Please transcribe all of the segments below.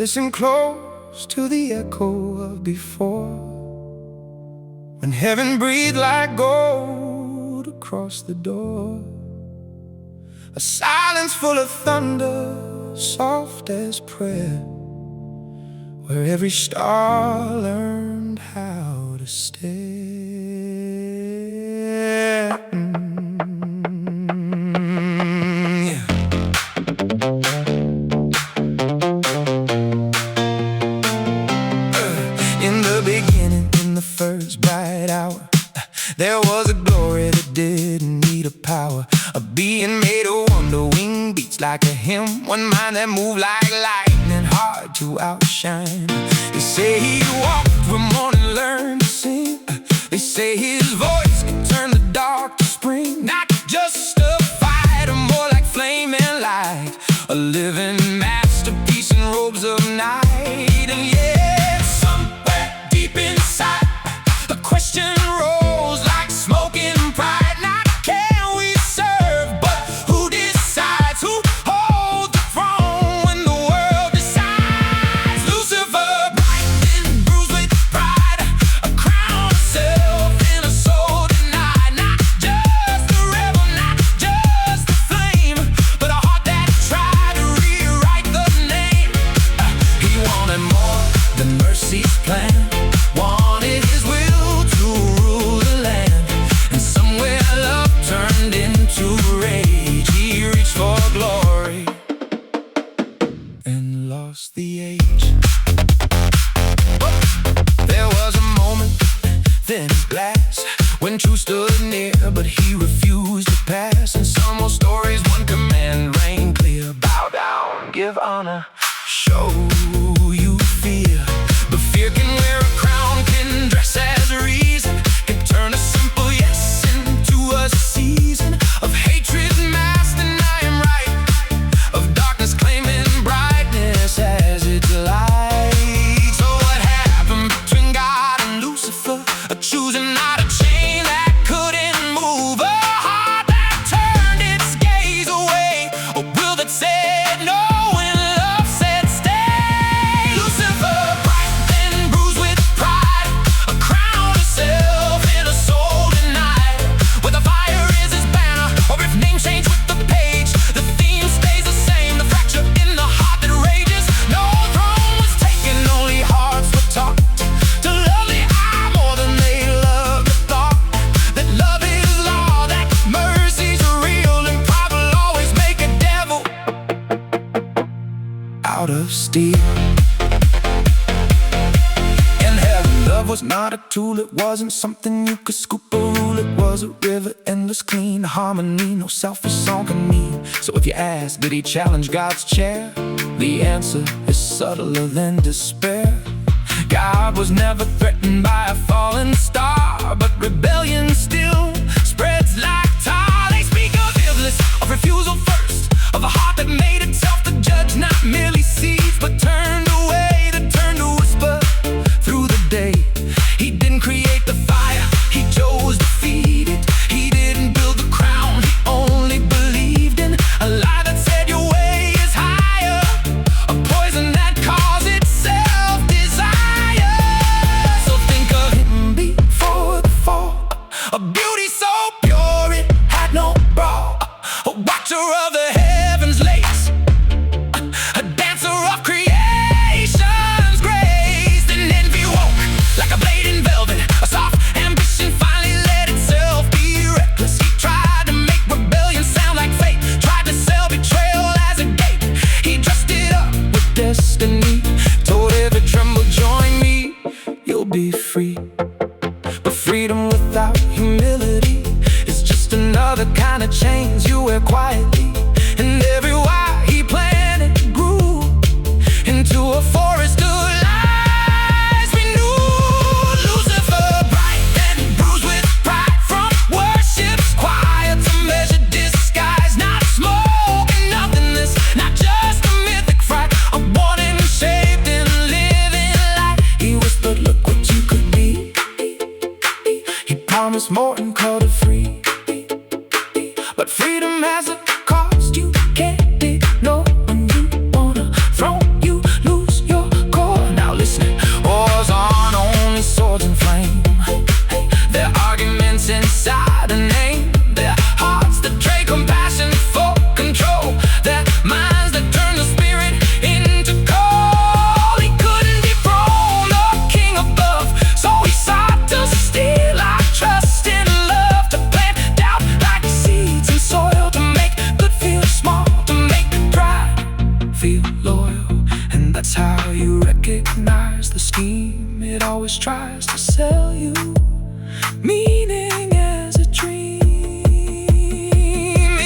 listen close to the echo of before, when heaven breathed like gold across the door. A silence full of thunder, soft as prayer, where every star learned how to stare. In the beginning, in the first bright hour, there was a glory that didn't need a power. A being made of wonder, wing beats like a hymn, one mind that moved like lightning, hard to outshine. They say he walked where morning learned to sing. They say his voice can turn the dark to spring. Not just a fighter, more like flame and light, a living masterpiece in robes of night. And yeah, somewhere deep inside, a question rose like smoking pride. Not can we serve, but who decides? Who holds the throne when the world decides? Lucifer, bright and bruised with pride, a crown of self and a soul denied. Not just a rebel, not just a flame, but a heart that tried to rewrite the name. He wanted more than mercy's plan, wanted his will to rule the land. And somewhere love turned into rage. He reached for glory and lost the age. There was a moment, thin as glass, when truth stood near, but he refused to pass. And some old stories, one command rang clear: bow down, give honor, show you fear. But fear can wear a crown, can dress as reason, can turn a simple yes into a season of hatred masked and I am right, of darkness claiming brightness as its light. So what happened between God and Lucifer? A choosing, not a chain that couldn't move, a heart that turned its gaze away, a will that said no when love said stay. Lucifer, bright and bruised with pride, a crown of self and a soul denied. Whether fire is his banner, or if names change with the page, the theme stays the same. The fracture in the heart that rages. No throne was taken, only hearts were taught to love the eye more than they love the thought. That love is law, that mercy's real, and pride will always make a devil out of steel. In heaven, love was not a tool, it wasn't something you could scoop or rule. It was a river, endless clean harmony, no selfish song can mean. So if you ask, did he challenge God's chair? The answer is subtler than despair. God was never threatened by a fallen star, but rebellion still spreads like tar. They speak of illness, of refusal first, of a heart that made itself the judge, not merely sees, but turned away, that turned to whisper through the day. He didn't create the fire, he chose to feed it. He didn't build the crown, he only believed in a lie that said your way is higher, a poison that caused itself desire. So think of him before the fall, a beauty so pure it had no brawl, a watcher of the heavens lace, a dancer of creation's grace. Then envy woke like a blade in velvet, a soft ambition finally let itself be reckless. He tried to make rebellion sound like fate, tried to sell betrayal as a gate. He dressed it up with destiny, told every tremble, join me, you'll be free. But freedom without humility is just another kind of chains you wear quietly. And every wire he planted grew into a forest of lies. We knew Lucifer, bright and bruised with pride, from worship's choir to measured disguise. Not smoke and nothingness, not just a mythic fright, a warning shaped in living light. He whispered, look what you could be. He promised more and called it free. But freedom has a cost, you can't ignore. When you wanna throw, you lose your it always tries to sell you meaning as a dream.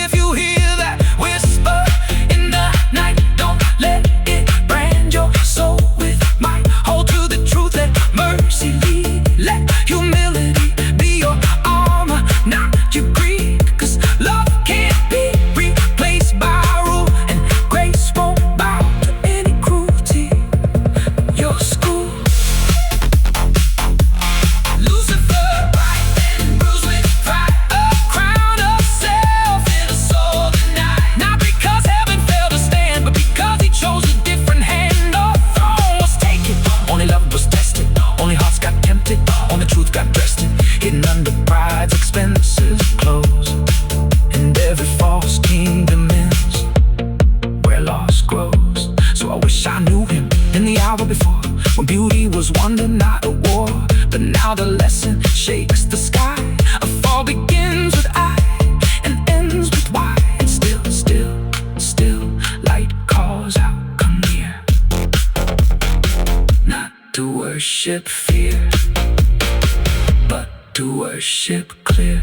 If you hear that whisper in the night, don't let it brand your soul with might. Hold to the truth, let mercy lead. Let humility be your armor, not your greed. 'Cause love can't be replaced by rule, and grace won't bow to any cruelty. Your school, Lucifer, bright and bruised with pride, a crown of self in a soul denied. Not because heaven failed to stand, but because he chose a different hand. The throne was taken, only love was tested, only hearts got tempted, only truth got dressed in, hidden under pride's expensive clothes. And every false kingdom ends where loss grows. So I wish I knew him in the hour before, when beauty was wonder, not a war. But now the lesson shakes the sky. A fall begins with I and ends with why. And still, light calls out, come near. Not to worship fear, but to worship clear.